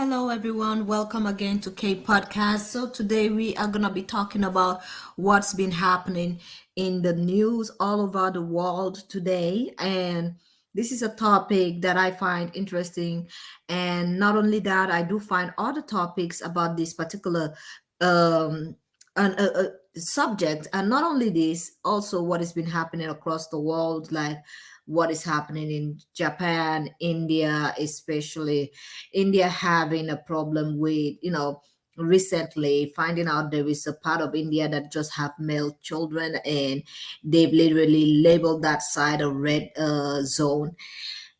Hello everyone. Welcome again to K Podcast. So today we are going to be talking about what's been happening in the news all over the world today, and this is a topic that I find interesting. And not only that, I do find other topics about this particular um subject, and not only this, also what has been happening across the world, like what is happening in Japan, India, especially India having a problem with, recently finding out there is a part of India that just have male children, and they've literally labeled that side a red zone.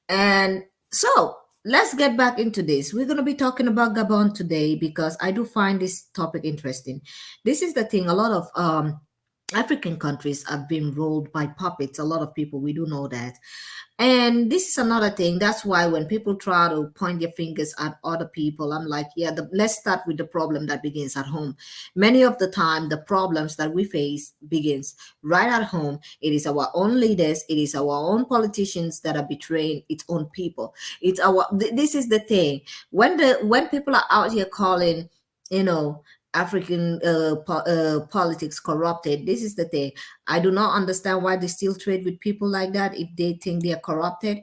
And so let's get back into this. We're going to be talking about Gabon today because I do find this topic interesting. This is the thing, a lot of African countries have been ruled by puppets. A lot of people, we do know that. And this is another thing. That's why when people try to point their fingers at other people, I'm like, yeah, let's start with the problem that begins at home. Many of the time, the problems that we face begins right at home. It is our own leaders. It is our own politicians that are betraying its own people. It's our. This is the thing. When people are out here calling, you know, African politics corrupted. This is the thing. I do not understand why they still trade with people like that if they think they are corrupted.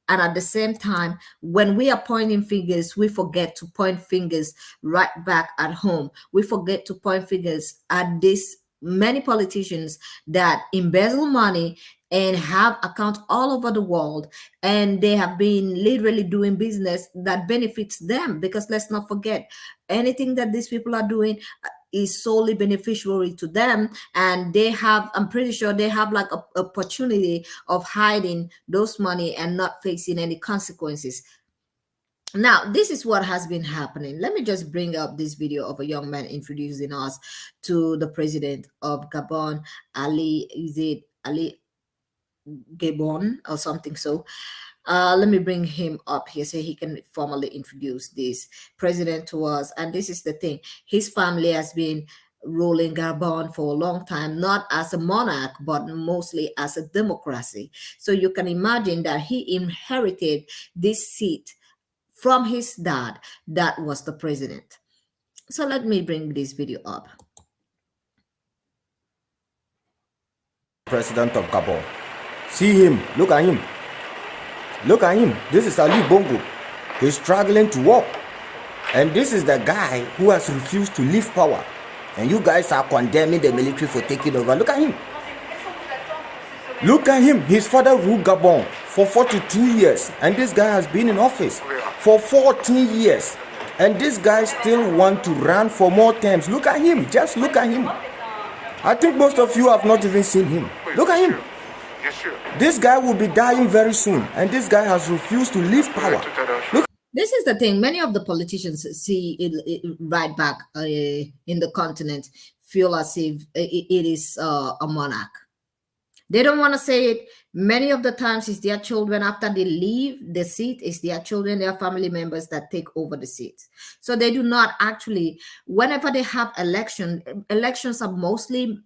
And at the same time, when we are pointing fingers, we forget to point fingers right back at home. We forget to point fingers at these many politicians that embezzle money and have accounts all over the world, and they have been literally doing business that benefits them, because let's not forget, anything that these people are doing is solely beneficiary to them, and they have, I'm pretty sure they have like a opportunity of hiding those money and not facing any consequences. Now, this is what has been happening. Let me just bring up this video of a young man introducing us to the president of Gabon, Ali. Is it Ali Gabon or something? So let me bring him up here so he can formally introduce this president to us. And this is the thing, his family has been ruling Gabon for a long time, not as a monarch, but mostly as a democracy. So you can imagine that he inherited this seat from his dad, that was the president. So let me bring this video up. President of Gabon. See him, look at him. Look at him. This is Ali Bongo. He's struggling to walk. And this is the guy who has refused to leave power. And you guys are condemning the military for taking over. Look at him. Look at him. His father ruled Gabon for 42 years. And this guy has been in office for 14 years. And this guy still wants to run for more terms. Look at him. Just look at him. I think most of you have not even seen him. Look at him. This guy will be dying very soon, and this guy has refused to leave power. Look. This is the thing. Many of the politicians see it right back in the continent, feel as if it is a monarch. They don't want to say it. Many of the times it's their children, after they leave the seat, it's their children, their family members that take over the seat. So they do not actually, whenever they have elections are mostly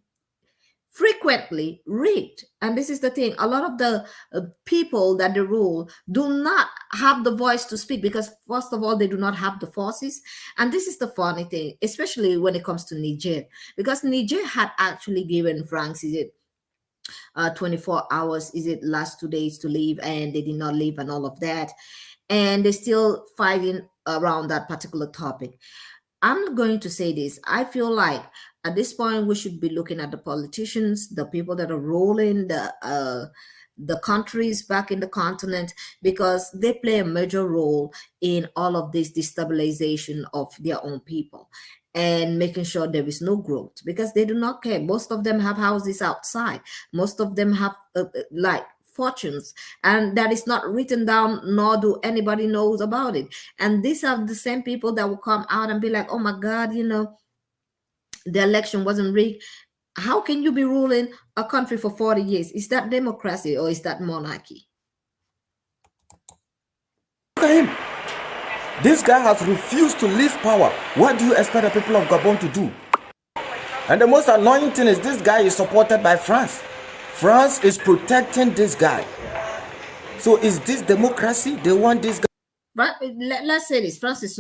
frequently rigged. And this is the thing, a lot of the people that they rule do not have the voice to speak, because first of all, they do not have the forces. And this is the funny thing, especially when it comes to Niger, because Niger had actually given France, is it 24 hours, is it last 2 days to leave, and they did not leave and all of that, and they're still fighting around that particular topic. I'm going to say this. I feel like at this point we should be looking at the politicians, the people that are ruling the countries back in the continent, because they play a major role in all of this destabilization of their own people and making sure there is no growth, because they do not care. Most of them have houses outside. Most of them have like fortunes, and that is not written down, nor do anybody knows about it. And these are the same people that will come out and be like, oh my God, the election wasn't rigged. How can you be ruling a country for 40 years? Is that democracy or is that monarchy? Look at him. This guy has refused to leave power. What do you expect the people of Gabon to do? And the most annoying thing is this guy is supported by France. France is protecting this guy. So is this democracy? They want this guy. Right? Let's say this: France is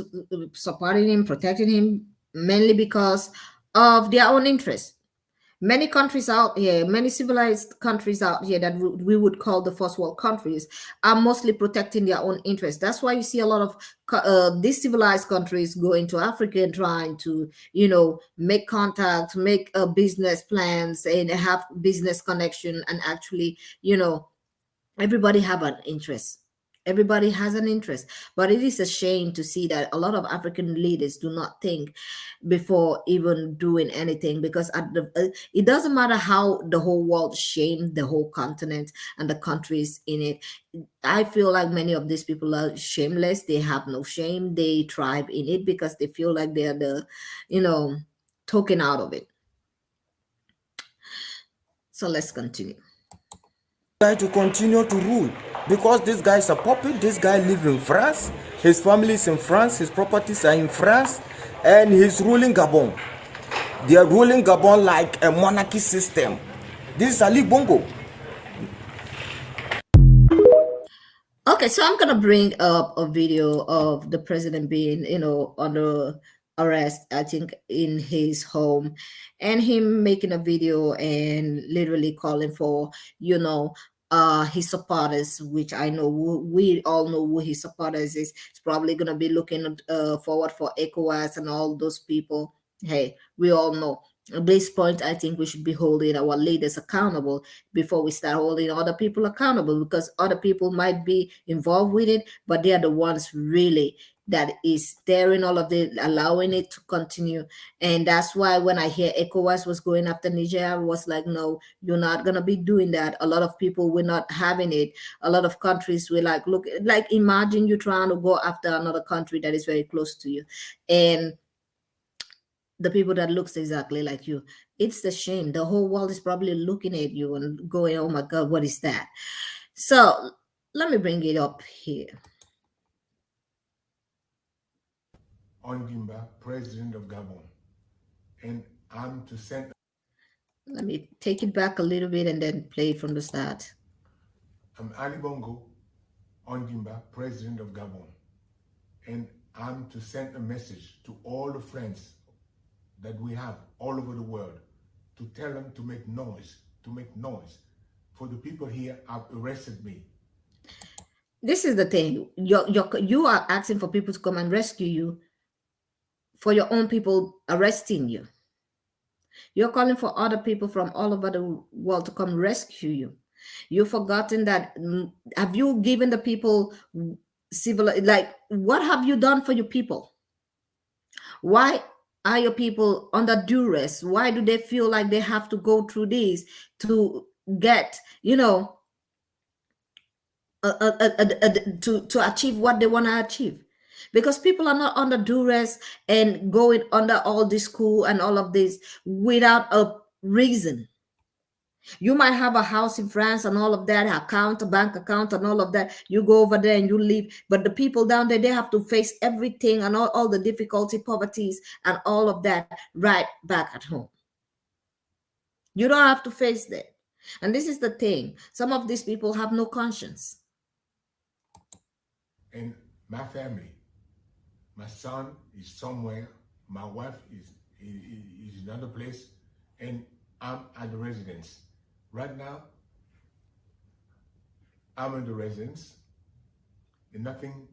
supporting him, protecting him mainly because of their own interests. Many countries out here, many civilized countries out here that we would call the first world countries, are mostly protecting their own interests. That's why you see a lot of these civilized countries go into Africa and trying to, make contact, make business plans, and have business connection, and actually, everybody have an interest. Everybody has an interest, but it is a shame to see that a lot of African leaders do not think before even doing anything, because it doesn't matter how the whole world shamed the whole continent and the countries in it. I feel like many of these people are shameless. They have no shame. They thrive in it because they feel like they're the, you know token out of it. So let's continue. Guy to continue to rule, because this guy is a puppet. This guy lives in France, his family is in France, his properties are in France, and he's ruling Gabon. They are ruling Gabon like a monarchy system. This is Ali Bongo. Okay, so I'm gonna bring up a video of the president being, under arrest, I think, in his home, and him making a video and literally calling for, his supporters, which I know we all know who his supporters is. It's probably gonna be looking forward for ECOWAS and all those people. Hey, we all know. At this point, I think we should be holding our leaders accountable before we start holding other people accountable, because other people might be involved with it, but they are the ones really that is steering all of it, allowing it to continue. And that's why when I hear ECOWAS was going after Niger, I was like, no, you're not gonna be doing that. A lot of people were not having it. A lot of countries were like, look, like imagine you trying to go after another country that is very close to you, and the people that looks exactly like you. It's a shame. The whole world is probably looking at you and going, oh my God, what is that? So let me bring it up here. Ondimba, President of Gabon, and I'm to send. Let me take it back a little bit and then play it from the start. I'm Ali Bongo, Ondimba, President of Gabon, and I'm to send a message to all the friends that we have all over the world to tell them to make noise, for the people here have arrested me. This is the thing. You are asking for people to come and rescue you for your own people arresting you. You're calling for other people from all over the world to come rescue you. You've forgotten that. Have you given the people civil, like, what have you done for your people? Why are your people under duress? Why do they feel like they have to go through this to get, to achieve what they want to achieve? Because people are not under duress and going under all this coup and all of this without a reason. You might have a house in France and all of that, account, a bank account, and all of that. You go over there and you leave. But the people down there, they have to face everything and all the difficulty, poverties, and all of that right back at home. You don't have to face that. And this is the thing. Some of these people have no conscience. And my family, my son is somewhere, my wife is in another place, and I'm at the residence. Right now, I'm in the residence, and nothing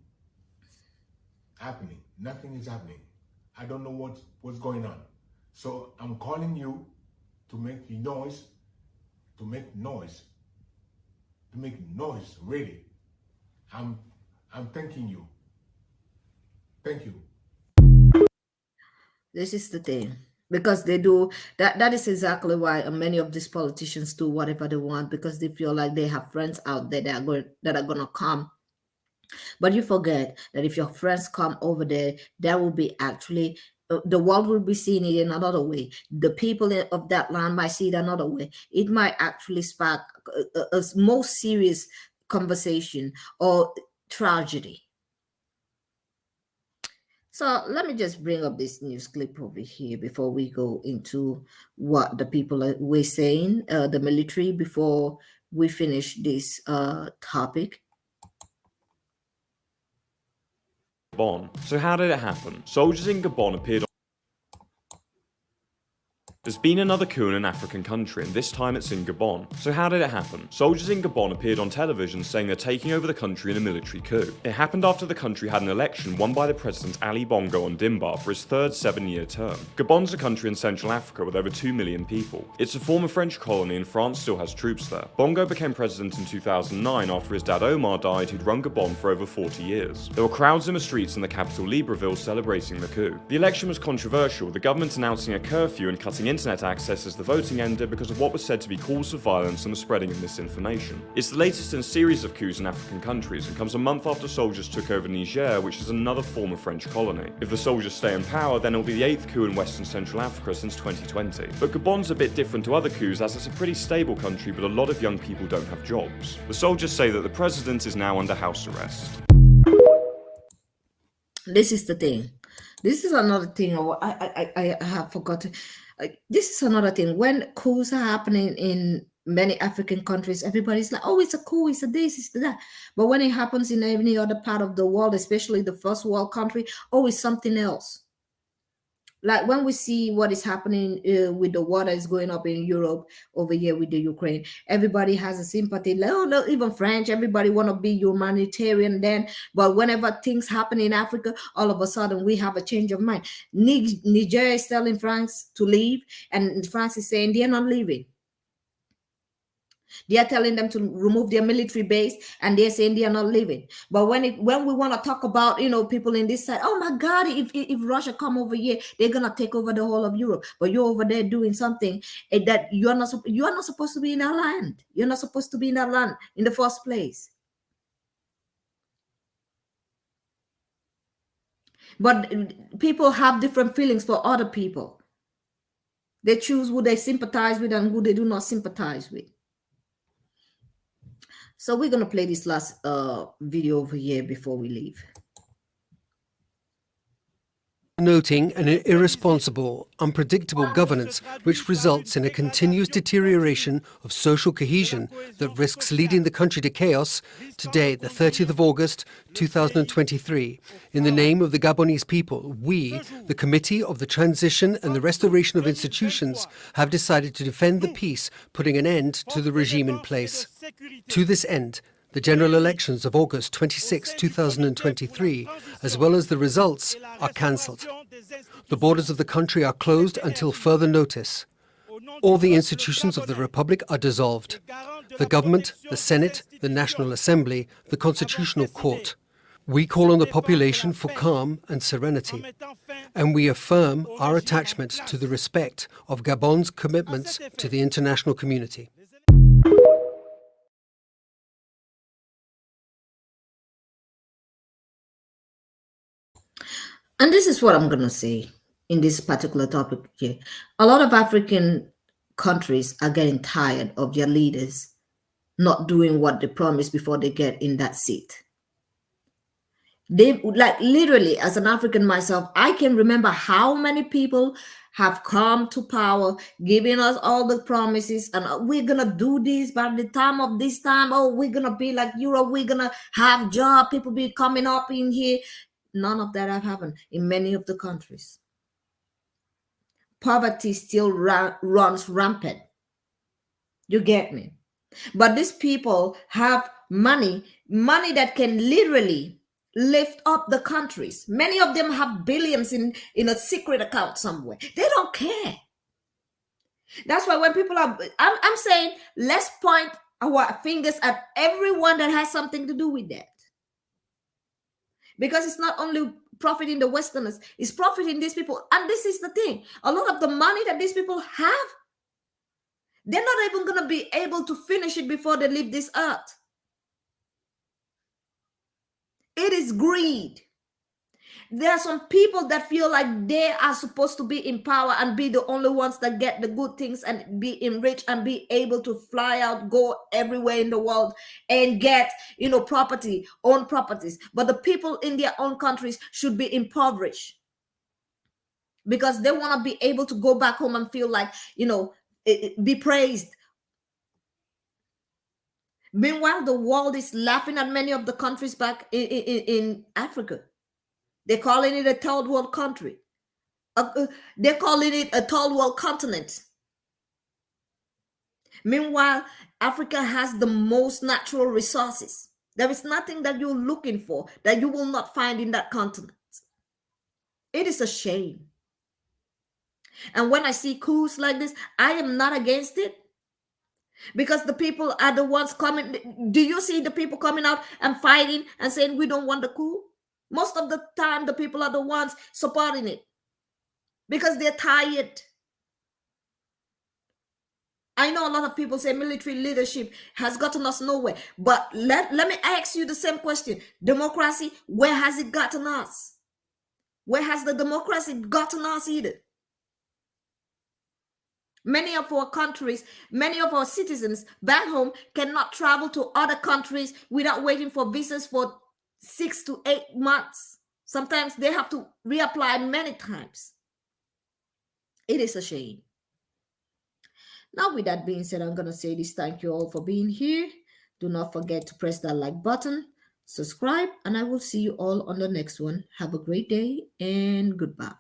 happening. Nothing is happening. I don't know what's going on. So I'm calling you to make noise, really. I'm thanking you. Thank you. This is the thing. Because they do that is exactly why many of these politicians do whatever they want, because they feel like they have friends out there that are gonna come. But you forget that if your friends come over there, that will be actually the world will be seeing it in another way. The people of that land might see it another way. It might actually spark a more serious conversation or tragedy. So let me just bring up this news clip over here before we go into what the people were saying, the military, before we finish this topic. Gabon. So how did it happen? Soldiers in Gabon appeared. There's been another coup in an African country, and this time it's in Gabon. So how did it happen? Soldiers in Gabon appeared on television saying they're taking over the country in a military coup. It happened after the country had an election won by the president Ali Bongo Ondimba for his third 7-year term. Gabon's a country in Central Africa with over 2 million people. It's a former French colony and France still has troops there. Bongo became president in 2009 after his dad Omar died, who'd run Gabon for over 40 years. There were crowds in the streets in the capital Libreville celebrating the coup. The election was controversial, with the government announcing a curfew and cutting internet access as the voting ended because of what was said to be calls for violence and the spreading of misinformation. It's the latest in a series of coups in African countries and comes a month after soldiers took over Niger, which is another former French colony. If the soldiers stay in power, then it'll be the 8th coup in Western Central Africa since 2020. But Gabon's a bit different to other coups as it's a pretty stable country, but a lot of young people don't have jobs. The soldiers say that the president is now under house arrest. This is the thing. This is another thing I have forgotten. This is another thing. When coups are happening in many African countries, everybody's like, oh, it's a coup, it's a this, it's that. But when it happens in any other part of the world, especially the first world country, oh, it's something else. Like when we see what is happening with the war that is going up in Europe over here with the Ukraine, everybody has a sympathy. Like, oh no, even French, everybody want to be humanitarian then. But whenever things happen in Africa, all of a sudden we have a change of mind. Niger is telling France to leave, and France is saying they're not leaving. They are telling them to remove their military base, and they're saying they are not leaving. But when we want to talk about, people in this side, oh my God, if Russia come over here, they're gonna take over the whole of Europe. But you're over there doing something that you are not supposed to be in that land. You're not supposed to be in that land in the first place. But people have different feelings for other people. They choose who they sympathize with and who they do not sympathize with. So we're going to play this last video over here before we leave. Noting an irresponsible, unpredictable governance which results in a continuous deterioration of social cohesion that risks leading the country to chaos, today, the 30th of August, 2023, in the name of the Gabonese people, we, the Committee of the Transition and the Restoration of Institutions, have decided to defend the peace, putting an end to the regime in place. To this end, the general elections of August 26, 2023, as well as the results, are cancelled. The borders of the country are closed until further notice. All the institutions of the Republic are dissolved. The government, the Senate, the National Assembly, the Constitutional Court. We call on the population for calm and serenity, and we affirm our attachment to the respect of Gabon's commitments to the international community. And this is what I'm going to say in this particular topic here. A lot of African countries are getting tired of their leaders not doing what they promised before they get in that seat. They, like, literally, as an African myself, I can remember how many people have come to power, giving us all the promises, and we're gonna do this by the time of this time. Oh, we're gonna be like Europe, we're gonna have job, people be coming up in here. None of that have happened in many of the countries. Poverty still runs rampant. You get me? But these people have money that can literally lift up the countries. Many of them have billions in a secret account somewhere. They don't care. That's why when people are, I'm saying, let's point our fingers at everyone that has something to do with that. Because it's not only profiting the Westerners, it's profiting these people. And this is the thing. A lot of the money that these people have, they're not even going to be able to finish it before they leave this earth. It is greed. There are some people that feel like they are supposed to be in power and be the only ones that get the good things and be enriched and be able to fly out, go everywhere in the world and get, property, own properties. But the people in their own countries should be impoverished because they want to be able to go back home and feel like, be praised. Meanwhile, the world is laughing at many of the countries back in Africa. They're calling it a third world country. They're calling it a third world continent. Meanwhile, Africa has the most natural resources. There is nothing that you're looking for that you will not find in that continent. It is a shame. And when I see coups like this, I am not against it because the people are the ones coming. Do you see the people coming out and fighting and saying we don't want the coup? Most of the time, the people are the ones supporting it because they're tired. I know a lot of people say military leadership has gotten us nowhere, but let me ask you the same question. Democracy, where has it gotten us? Where has the democracy gotten us either? Many of our countries, many of our citizens back home cannot travel to other countries without waiting for visas for 6 to 8 months. Sometimes they have to reapply many times. It is a shame. Now, with that being said, I'm going to say this. Thank you all for being here. Do not forget to press that like button, subscribe, and I will see you all on the next one. Have a great day and goodbye.